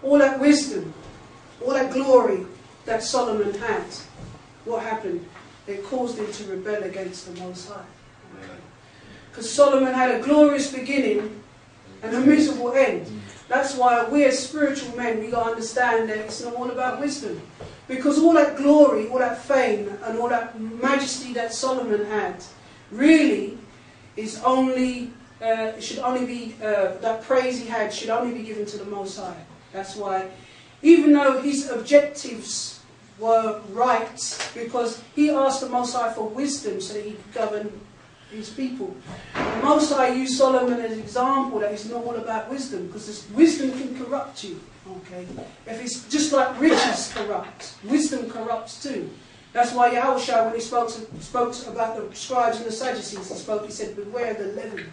all that wisdom, all that glory that Solomon had, what happened? It caused him to rebel against the Most High. Because Solomon had a glorious beginning and a miserable end. That's why we as spiritual men, we got to understand that it's not all about wisdom. Because all that glory, all that fame, and all that majesty that Solomon had, really is only, should only be, that praise he had should only be given to the Most High. That's why, even though his objectives were right, because he asked the Most High for wisdom so that he could govern his people. The Most High used Solomon as an example that it's not all about wisdom, because this wisdom can corrupt you. Okay, if it's just like riches corrupt, wisdom corrupts too. That's why Yahushua, when he spoke about the scribes and the Sadducees, he said, beware the leaven.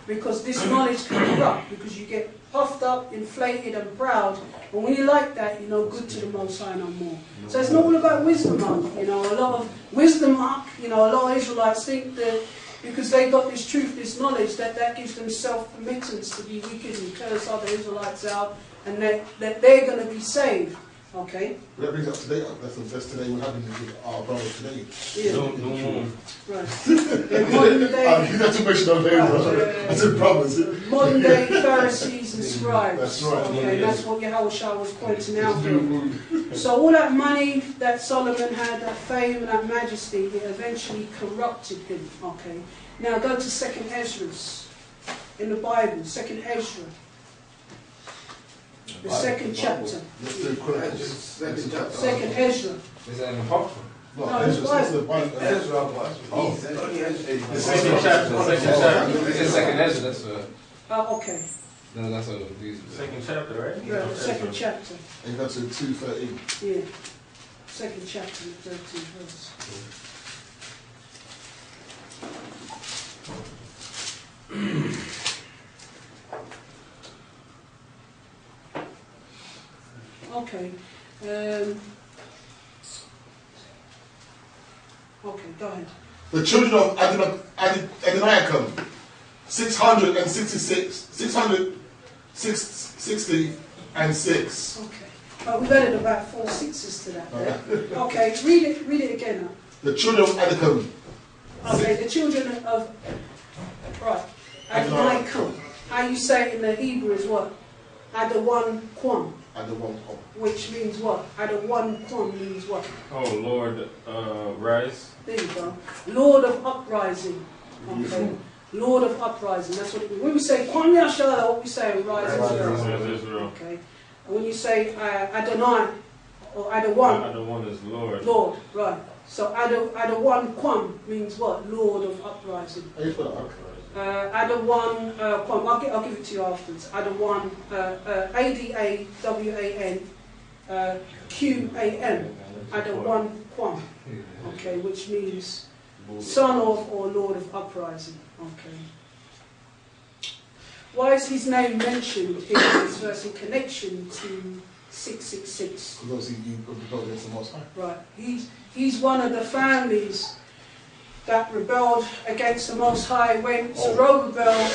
Because this knowledge can corrupt, because you get puffed up, inflated and proud. And when you like that, you're no good to the Most High no more. So it's not all about wisdom, man. You know, a lot of wisdom, you know, a lot of Israelites think that because they got this truth, this knowledge, that gives them self-permittance to be wicked and curse other Israelites out, and that they're going to be saved. Okay? Well, that brings up today. That's today we're having our brothers today. Yeah. No more. Right. Modern day. That's a question on there. That's a problem. Modern day Pharisees and scribes. That's right. Okay, that's what Yahushua was pointing out here. So all that money that Solomon had, that fame and that majesty, it eventually corrupted him. Okay. Now go to 2nd Ezra in the Bible. 2nd Ezra. The 2nd chapter. Let's do Chronicles. Second Ezra. Is that an apocrypha? No, it's the Bible. Ezra. Oh. The second chapter. It's second Ezra. That's Okay. no, that's a Second chapter, right? Yeah, the 2nd chapter. And go to 2:13. Yeah. 2nd chapter, 13 verse. Okay. Okay, go ahead. The children of Adoniacum, 660 Okay. We've added about 4 sixes to that there. Okay, read it again. Now. The children of Adoniacum. Okay, the children of, right, Adoniacum. How you say it in the Hebrew is what? Adawan Kwam. Which means what? Adawan Kwam means what? Oh, Lord, rise. There you go. Lord of uprising. Okay. Lord of uprising. That's what it means. When we say Kwam Yashala, what we say? Rise Israel. Okay. And when you say Adonai or Adawan. Adawan is Lord. Lord, right. So Adawan Kwam means what? Lord of uprising. Adawan Kwam. I'll give it to you afterwards. Adawan Adawan Qam. Adawan Kwam. Okay, which means son of or Lord of uprising. Okay. Why is his name mentioned in this verse in connection to 666? Because he rebelled against the Most High. Right. He's one of the families that rebelled against the Most High when Zerubbabel,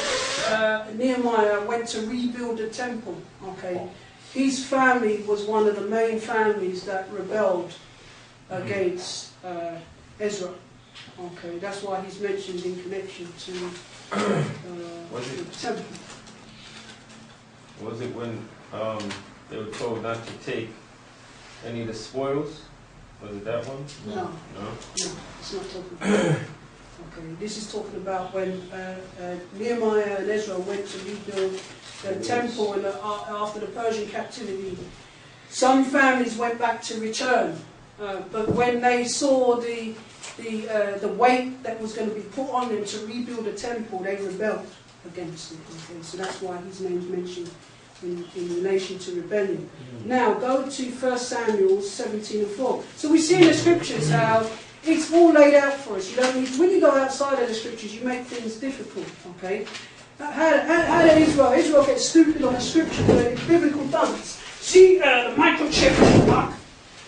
Nehemiah went to rebuild the temple. Okay. His family was one of the main families that rebelled against Ezra. Okay, that's why he's mentioned in connection to the temple. Was it when they were told not to take any of the spoils? Was it that one? No. No? No, it's not talking about that. Okay, this is talking about when Nehemiah and Ezra went to rebuild the temple after the Persian captivity. Some families went back to return, but when they saw the weight that was going to be put on them to rebuild the temple, they rebelled against it. Okay, so that's why his name's mentioned in relation to rebellion. Now go to 1 Samuel 17:4. So we see in the scriptures how it's all laid out for us. You don't need, when you go outside of the scriptures, you make things difficult. Okay, how did Israel get stupid on the scripture with a biblical dance? See the microchip mark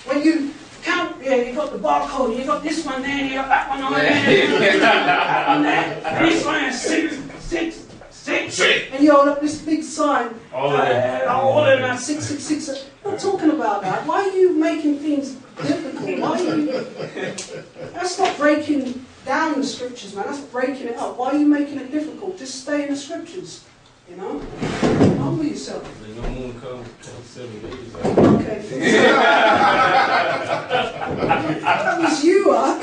when you count. Yeah, you got the barcode. You got this one there. You got that one on there. That one there. This one is 666. 6, and you hold up this big sign, All of them. all of them, 666. I'm not talking about that. Why are you making things difficult? Why are you? That's not breaking down the scriptures, man. That's breaking it up. Why are you making it difficult? Just stay in the scriptures. You know? Humble yourself. The new moon comes 7 days. Okay. That was you, huh?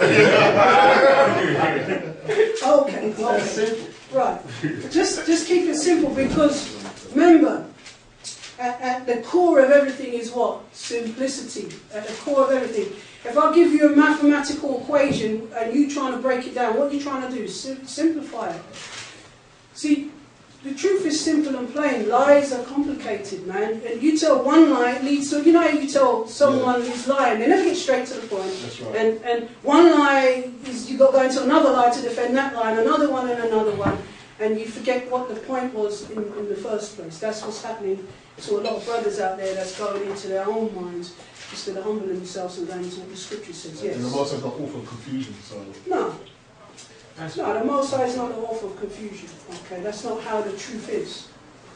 Okay. That's simple. Right. Just keep it simple, because remember, at the core of everything is what? Simplicity. At the core of everything. If I give you a mathematical equation and you trying to break it down, what are you trying to do? Simplify it. See, the truth is simple and plain. Lies are complicated, man. And you tell one lie, it leads to, you know how you tell someone is lying, they never get straight to the point. That's right. And one lie is you've got to go into another lie to defend that lie, and another one and another one. And you forget what the point was in the first place. That's what's happening to a lot of brothers out there that's going into their own minds instead of humbling themselves and going to what the scripture says. Yes. And the Most High is not author of confusion, so. No. No, the Most High is not the author of confusion. Okay, that's not how the truth is.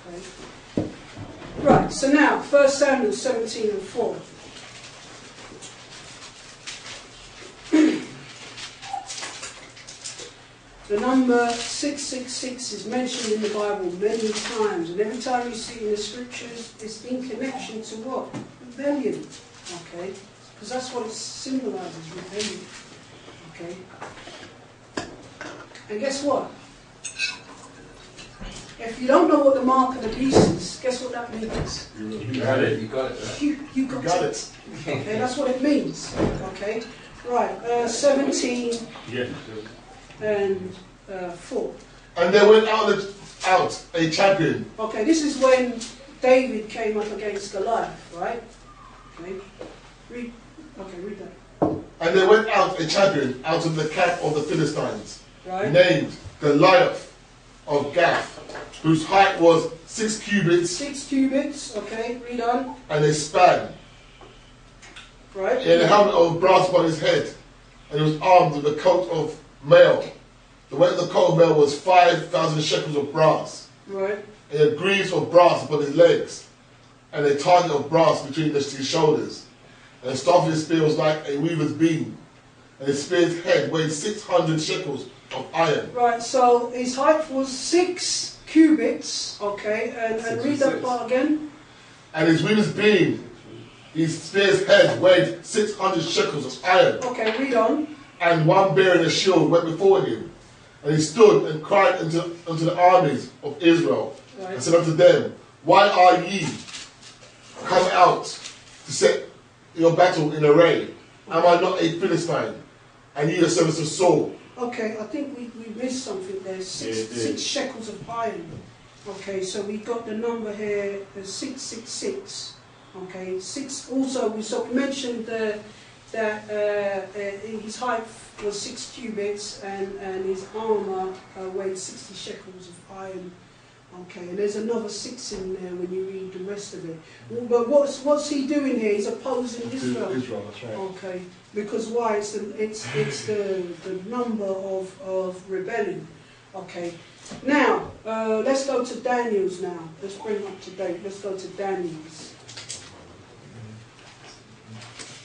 Okay. Right, so now, 1 Samuel 17 and 4. The number 666 is mentioned in the Bible many times, and every time you see it in the scriptures, it's in connection to what? Rebellion. Okay? Because that's what it symbolizes, rebellion. Okay? And guess what? If you don't know what the mark of the beast is, guess what that means? You got it. You got it. You got it. Okay, that's what it means. Okay? Right, 17 and 4. And they went out a champion. Okay, this is when David came up against Goliath, right? Okay, read that. And there went out a champion out of the camp of the Philistines, Right? named Goliath of Gath, whose height was 6 cubits 6 cubits, okay, read on. and a span. Right? He had a helmet of brass upon his head, and he was armed with a coat of mail. The weight of the coat of mail was 5,000 shekels of brass. Right. And he had greaves of brass upon his legs, and a target of brass between his shoulders. And the staff of his spear was like a weaver's beam, and his spear's head weighed 600 shekels of iron. Right, so his height was 6 cubits, okay, and read that part again. And his weaver's beam, his spear's head weighed 600 shekels of iron. Okay, read on. And one bearing a shield went before him. And he stood and cried unto the armies of Israel, Right. and said unto them, Why are ye come out to set your battle in array? Am I not a Philistine, and ye the servants of Saul? Okay, I think we missed something there. 6 shekels of iron. Okay, so we got the number here as 666. Okay, 6. Also, we mentioned that his height was 6 cubits and his armor weighed 60 shekels of iron. Okay, and there's another 6 in there when you read the rest of it. But what's he doing here? He's opposing Israel. Israel, that's right. Okay, because why? It's the number of rebellion. Okay, now let's go to Daniel's now. Let's bring up to date. Let's go to Daniel's.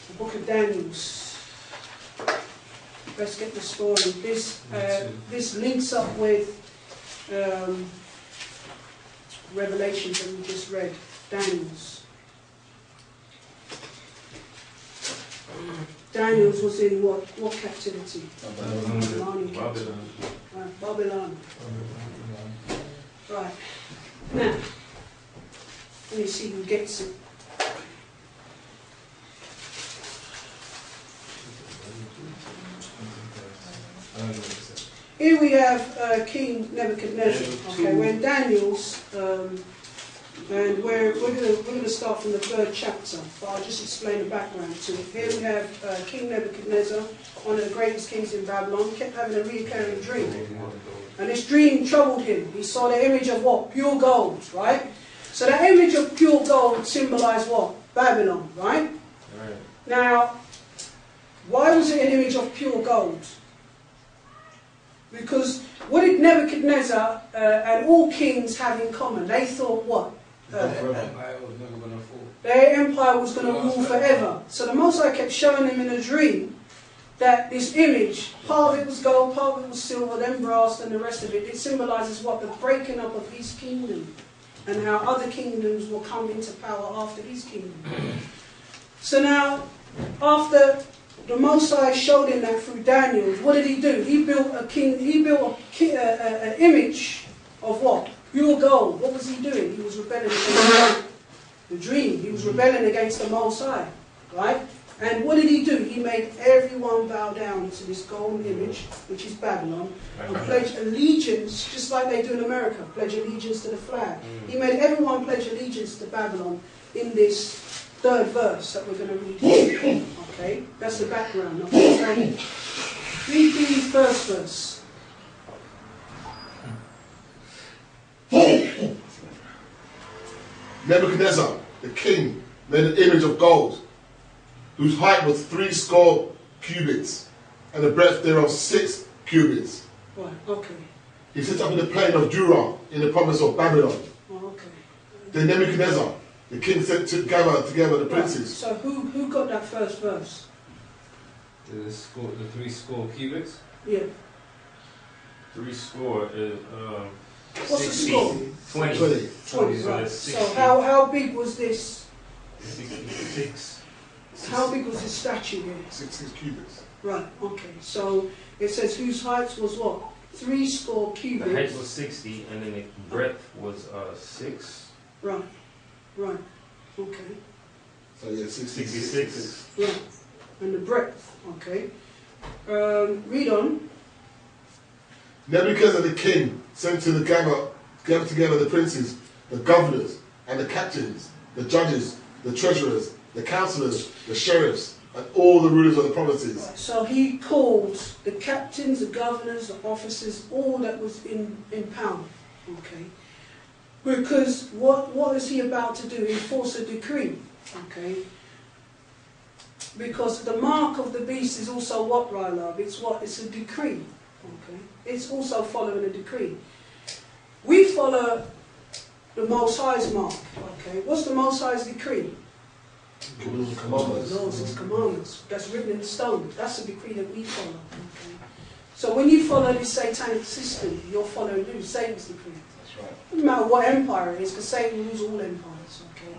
The book of Daniel's. Let's get the story. This links up with Revelations that we just read. Daniel's. Daniel's was in what captivity? Babylon. Right. Now, let me see who gets it. Here we have King Nebuchadnezzar. Okay, we're in Daniel's, and we're going to start from the 3rd chapter, but I'll just explain the background to it. Here we have King Nebuchadnezzar, one of the greatest kings in Babylon, kept having a recurring dream. And this dream troubled him. He saw the image of what? Pure gold, right? So that image of pure gold symbolized what? Babylon, right? Right. Now, why was it an image of pure gold? Because what did Nebuchadnezzar and all kings have in common? They thought what? Their empire was going to rule forever. So the Most High kept showing them in a dream that this image, part of it was gold, part of it was silver, then brass, and the rest of it, it symbolises what? The breaking up of his kingdom, and how other kingdoms will come into power after his kingdom. So now, after the Most High showed him that through Daniel, what did he do? He built an image of what? Pure gold. What was he doing? He was rebelling against the dream. He was rebelling against the Most High, right? And what did he do? He made everyone bow down to this golden image, which is Babylon, and pledge allegiance, just like they do in America, pledge allegiance to the flag. He made everyone pledge allegiance to Babylon in this third verse that we're going to read here. Okay, that's the background. Okay. Read the first verse. Nebuchadnezzar, the king, made an image of gold, whose height was 60 cubits, and the breadth thereof 6 cubits. Right, okay. He set up in the plain of Dura, in the province of Babylon. Oh, okay. Then Nebuchadnezzar, the king, sent to gather together the princes. So who got that first verse? The 3 cubits. Yeah. 3 score is What's the 60, score? 20. 20. 20, So right. that's So 60. how big was this? 66. How big was this statue here? 6 cubits. Right, okay. So it says whose height was what? 3 score The height cubits. was 60, and then the breadth was 6. Right, right. Okay. So yeah, 66. Right. And the breadth, okay. Read on. Nebuchadnezzar the king sent to gather together the princes, the governors, and the captains, the judges, the treasurers, the councillors, the sheriffs, and all the rulers of the provinces. Right, so he called the captains, the governors, the officers, all that was in power. Okay. Because what is he about to do? Enforce a decree. Okay. Because the mark of the beast is also what, Rylove? It's what? It's a decree. Okay. It's also following a decree. We follow the Most High's mark. Okay. What's the Most High's decree? Commandments. Laws, his commandments. That's written in stone. That's the decree that we follow. Okay. So when you follow this satanic system, you're following who? Satan's decree. That's right. Doesn't matter what empire it is, because Satan rules all empires. Okay.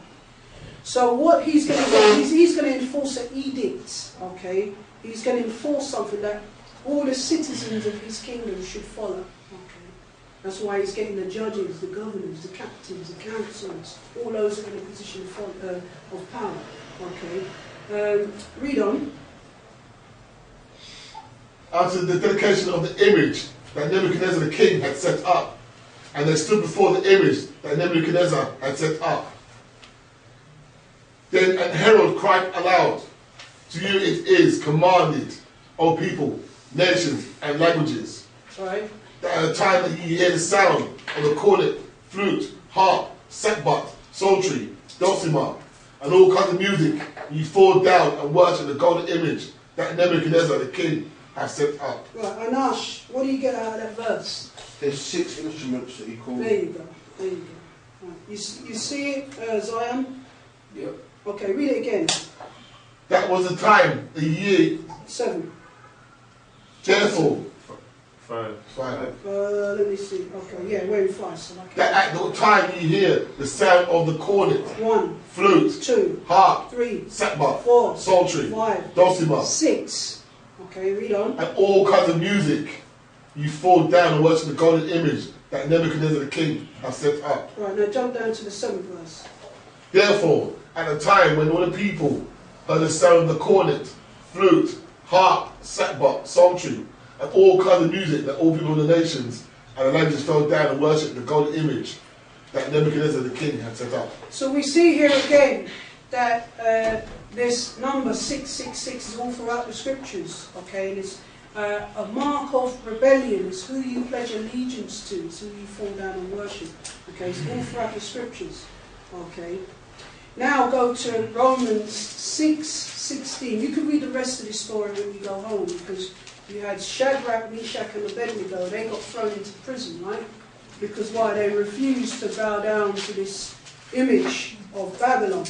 So what he's going to do, he's going to enforce an edict. Okay. He's going to enforce something that all the citizens of his kingdom should follow. Okay. That's why he's getting the judges, the governors, the captains, the councillors, all those are in a position of power. Okay. Read on. After the dedication of the image that Nebuchadnezzar the king had set up, and they stood before the image that Nebuchadnezzar had set up. Then an herald cried aloud, "To you it is commanded, O people, nations, and languages, Right. that at the time that ye hear the sound of the cornet, flute, harp, sackbut, psaltery, dulcimer, and all kinds of music, ye fall down and worship the golden image that Nebuchadnezzar the king has set up." Right. Anash, what do you get out of that verse? There's 6 instruments that he called. There you go. There you go. Right. You see it, Zion? Yep. Okay, read it again. That was the time, the year, 7. therefore, 5. Let me see. Okay, yeah, we're in 5. So okay. that at the time ye hear the sound of the cornet, 1, flute, 2, harp, 3, sackbut, 4, psaltery, 5, dulcimer, 6. Okay, read on. and all kinds of music, you fall down and worship the golden image that Nebuchadnezzar the king has set up. Right, now jump down to the 7th verse. Therefore, at the time when all the people heard the sound of the cornet, flute, harp, sackbut, psaltery, and all kinds of music, that all people in the nations and the languages fell down and worshipped the golden image that Nebuchadnezzar the king had set up. So we see here again that this number 666 is all throughout the scriptures. Okay, and it's a mark of rebellion. It's who you pledge allegiance to. It's who you fall down and worship. Okay, it's all throughout the scriptures. Okay. Now go to Romans 6:16. You can read the rest of this story when you go home, because You had Shadrach, Meshach and Abednego, they got thrown into prison, right? Because why? They refused to bow down to this image of Babylon.